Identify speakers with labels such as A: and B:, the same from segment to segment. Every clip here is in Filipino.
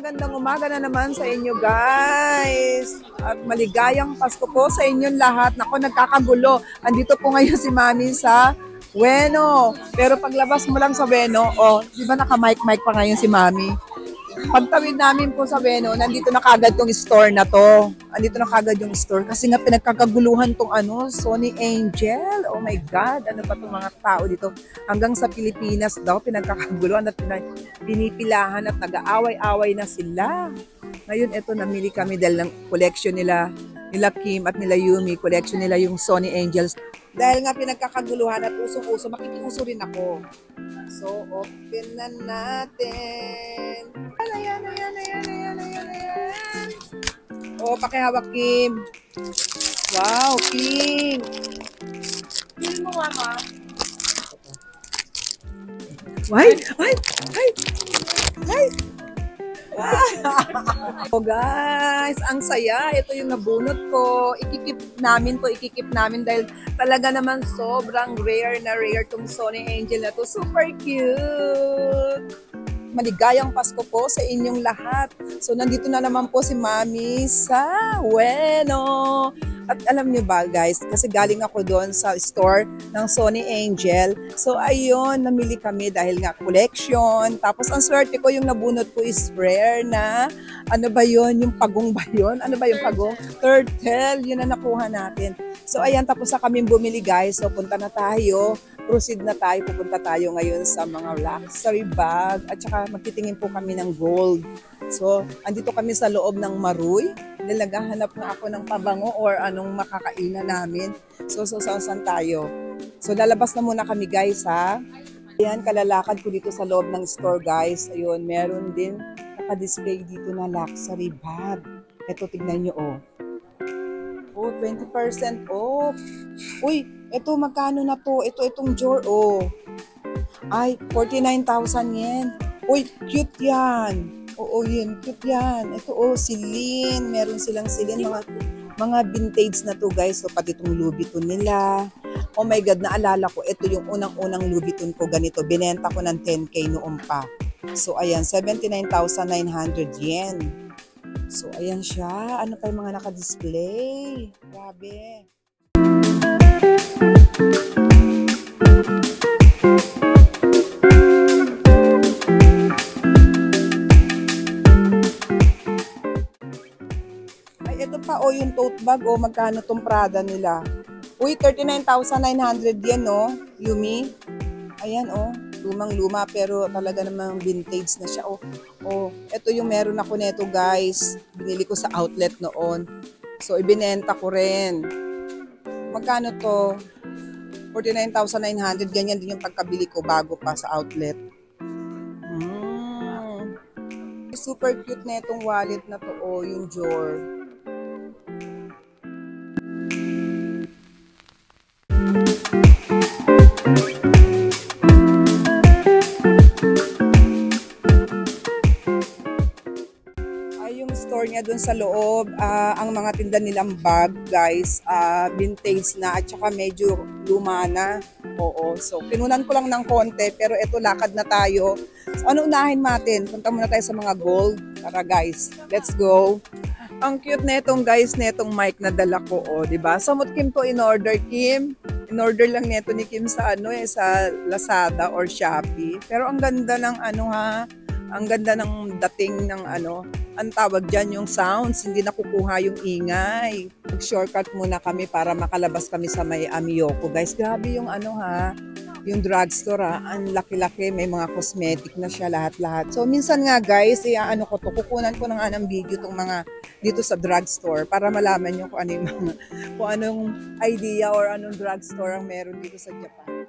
A: magandang umaga na naman sa inyo guys. At maligayang Pasko po sa inyong lahat. Nako, nagkakagulo. Andito po ngayon si Mami sa Bueno. Pero paglabas mo lang sa Bueno, di ba naka-mic-mic pa ngayon si Mami? Pagtawid namin po sa Bueno, nandito na kagad tong store na to. Andito na kagad yung store kasi nga pinagkakaguluhan tong Sony Angel. Oh my God, ano pa tong mga tao dito? Hanggang sa Pilipinas daw pinagkakaguluhan at pinipilahan at nag-aaway-away na sila. Ngayon ito, namili kami dahil ng collection nila Kim at nila Yumi. Collection nila yung Sony Angels. Dahil nga pinagkakaguluhan at usong-uso, makikiuso rin ako. So, open na natin. Ayan. Pakihawak, Kim. Wow, Kim. Feel mo, Mama. Ay! Oh guys, ang saya. Ito yung nabunot ko. Ikikip namin dahil talaga naman sobrang rare tong Sony Angel na to. Super cute! Maligayang Pasko po sa inyong lahat. So nandito na naman po si Mami sa Bueno. At alam niyo ba guys, kasi galing ako doon sa store ng Sony Angel. So ayun, namili kami dahil nga collection. Tapos ang swerte ko, yung nabunot ko is rare na, ano ba yun? Yung pagong ba yun? Ano ba yung pagong? Turtle, yun na nakuha natin. So ayan, tapos na kami bumili guys. So punta na tayo. Proceed na tayo. Pupunta tayo ngayon sa mga luxury bag. At saka magtitingin po kami ng gold. So andito kami sa loob ng Maruy. Naghahanap na ako ng pabango or anong makakainan namin. So saan tayo? So lalabas na muna kami guys ha. Ayan, kalalakad ko dito sa loob ng store guys. Ayun, meron din naka-display dito na luxury bag. Ito, tignan nyo 20% off. Uy, ito magkano na to? Itong drawer Ay, 49,000 yen. Uy, cute yan. Oo, yun. Cute yan. Ito, silin. Meron silang silin. Mga vintage na to, guys. So, pati itong Louis Vuitton nila. Oh my God, naalala ko. Ito yung unang-unang Louis Vuitton ko. Ganito. Binenta ko ng 10K noon pa. So, ayan. 79,900 yen. So, ayan siya. Ano pa yung mga naka-display? Grabe. Ito pa yung tote bag magkano tong Prada nila. Uy, 39,900 yen Yumi. Ayan lumang-luma pero talaga namang vintage na siya. Ito yung meron ako neto guys. Binili ko sa outlet noon. So ibinenta ko rin. Magkano to? 49,900. Ganyan din yung pagkabili ko bago pa sa outlet. Super cute na itong wallet na to yung drawer. Store niya dun sa loob, ang mga tinda nilang bag guys, vintage na at saka medyo luma na. So pinunan ko lang ng konti pero ito lakad na tayo. So ano unahin natin? Punta muna tayo sa mga gold. Tara guys, let's go. Ang cute netong guys, netong mic na dala ko diba? Samot Kim to in-order, Kim. In-order lang neto ni Kim sa sa Lazada or Shopee. Pero ang ganda ng ang ganda ng dating ng ang tawag dyan yung sounds, hindi nakukuha yung ingay. Nag-shortcut muna kami para makalabas kami sa may Amiyoko. Guys, grabe yung yung drugstore ang laki-laki, may mga cosmetic na siya lahat-lahat. So minsan nga guys, kukunan ko na nga ng video tong mga dito sa drugstore para malaman nyo kung anong idea or anong drugstore ang meron dito sa Japan.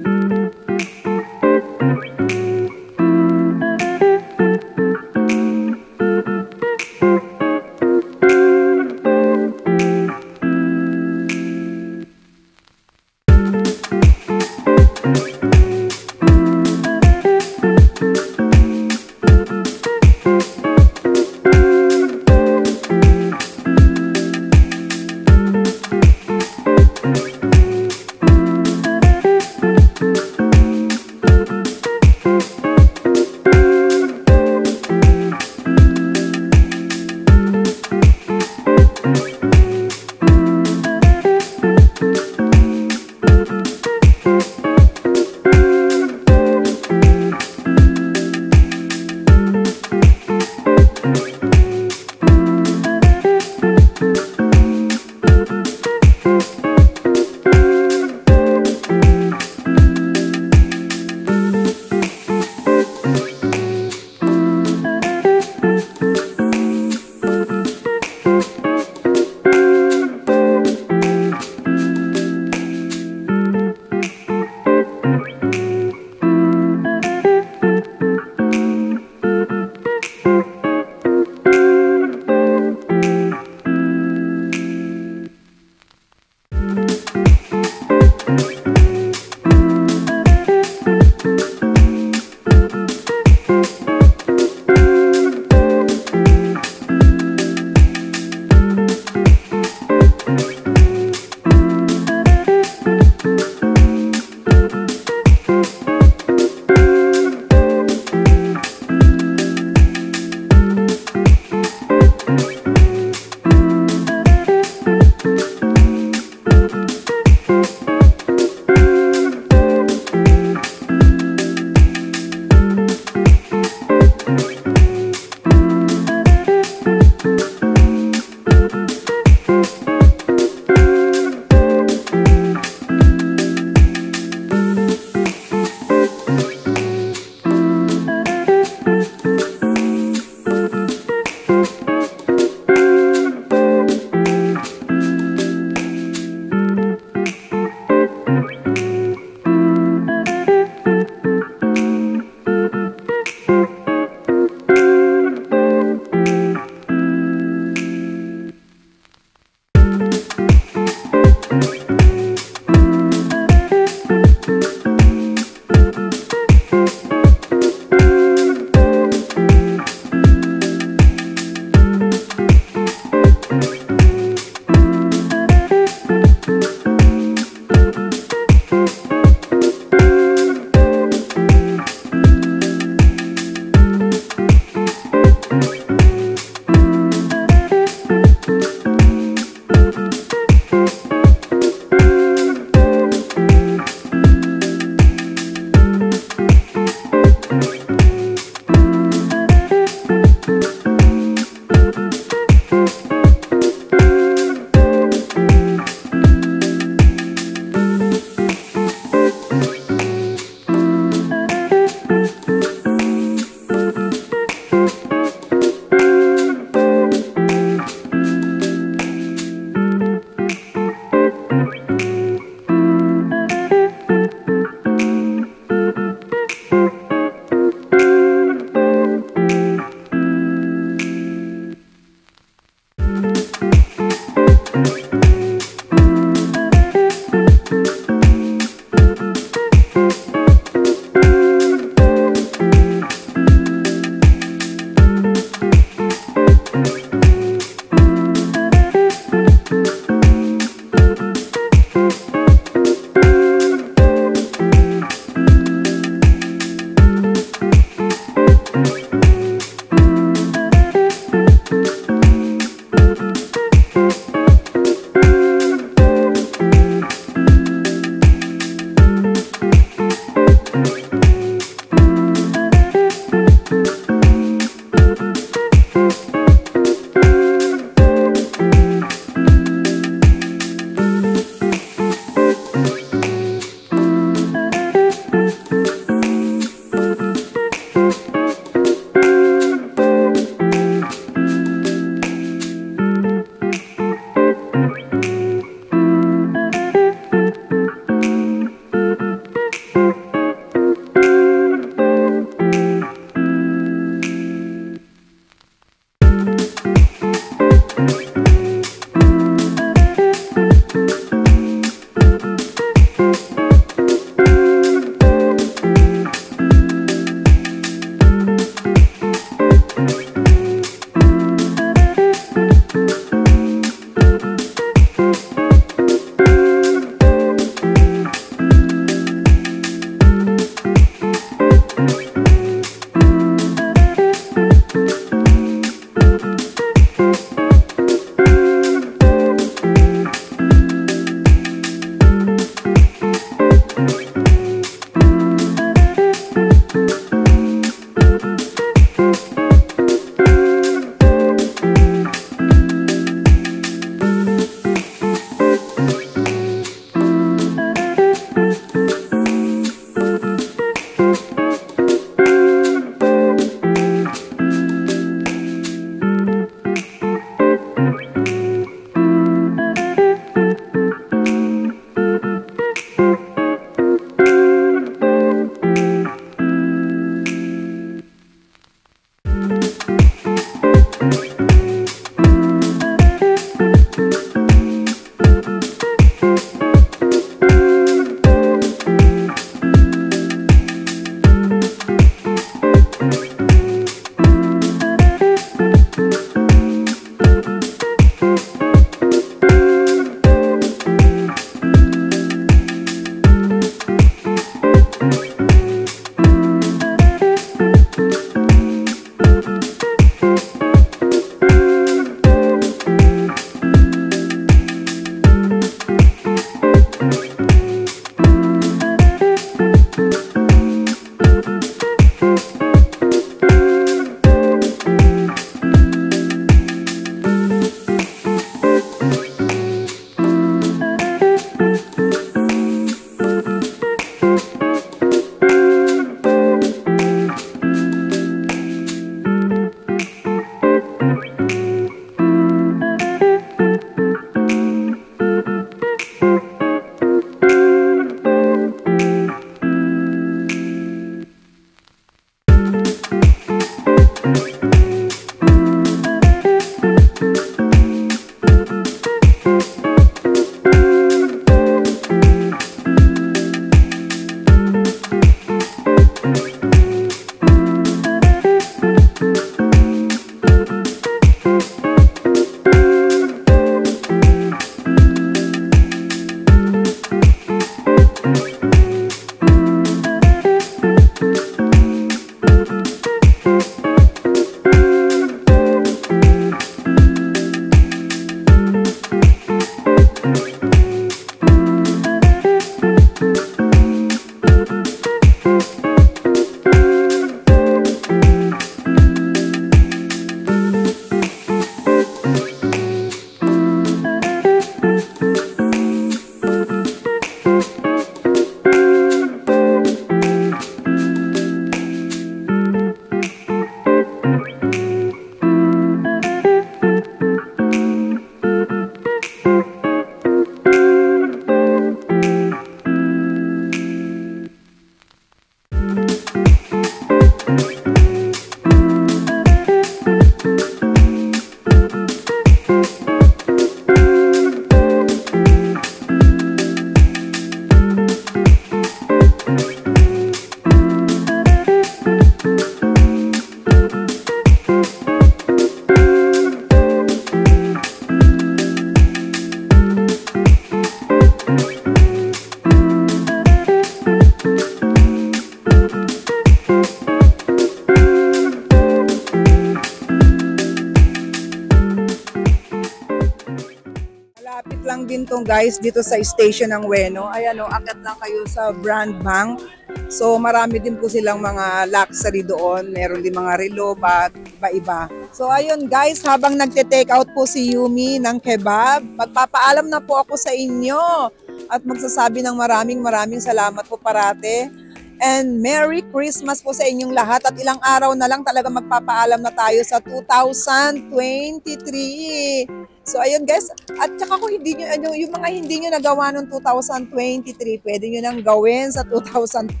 A: lang din to guys dito sa station ng Ueno. Ayan o, akat lang kayo sa Brand Bank. So marami din po silang mga luxury doon. Meron din mga relo, bag, iba-iba. So ayun guys, habang nagte-take out po si Yumi ng kebab, magpapaalam na po ako sa inyo at magsasabi ng maraming salamat po parate. And Merry Christmas po sa inyong lahat at ilang araw na lang talaga magpapaalam na tayo sa 2023. So ayun guys, at saka kung hindi nyo, yung mga hindi nyo nagawa noong 2023, pwede nyo nang gawin sa 2024.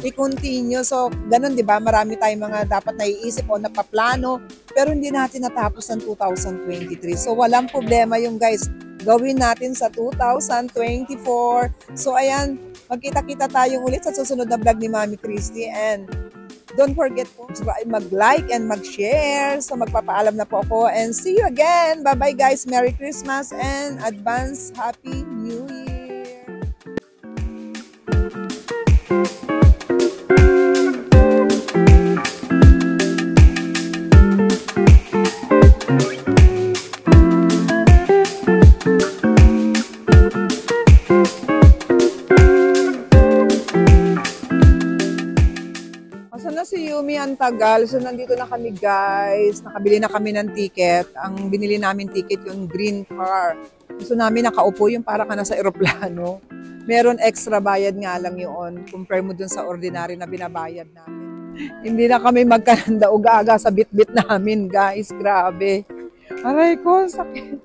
A: I-continue. So ganun, di ba? Marami tayong mga dapat naiisip o napaplano, pero hindi natin natapos ng 2023. So walang problema yung guys. gawin natin sa 2024. So ayan, magkita-kita tayong ulit sa susunod na vlog ni Mami Christy, and don't forget po mag-like and mag-share. So magpapaalam na po ako, and see you again. Bye-bye guys. Merry Christmas and advance Happy New Year. Si Yumi ang tagal. So, nandito na kami guys. Nakabili na kami ng ticket. Ang binili namin ticket yung green car. Gusto namin nakaupo yung para ka nasa eroplano. Meron extra bayad nga lang yun. Compare mo dun sa ordinary na binabayad namin. Hindi na kami magkananda uga-aga sa bit-bit namin guys. Grabe. Aray ko, sakit.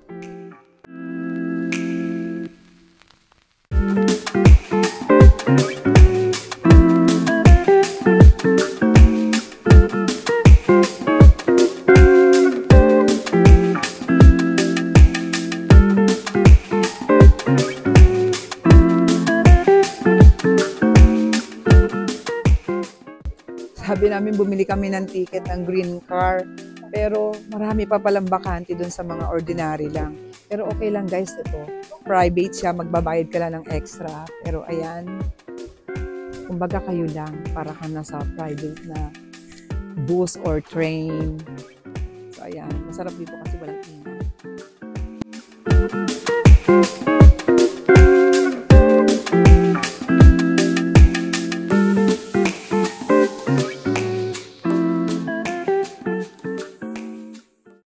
A: Sabi namin bumili kami ng ticket ng green car. Pero marami pa palang bakante dun sa mga ordinary lang. Pero okay lang guys ito. Private siya, magbabayad ka lang ng extra. Pero ayan, kumbaga kayo lang para ka nasa private na bus or train. So ayan, masarap dito kasi walang ingay.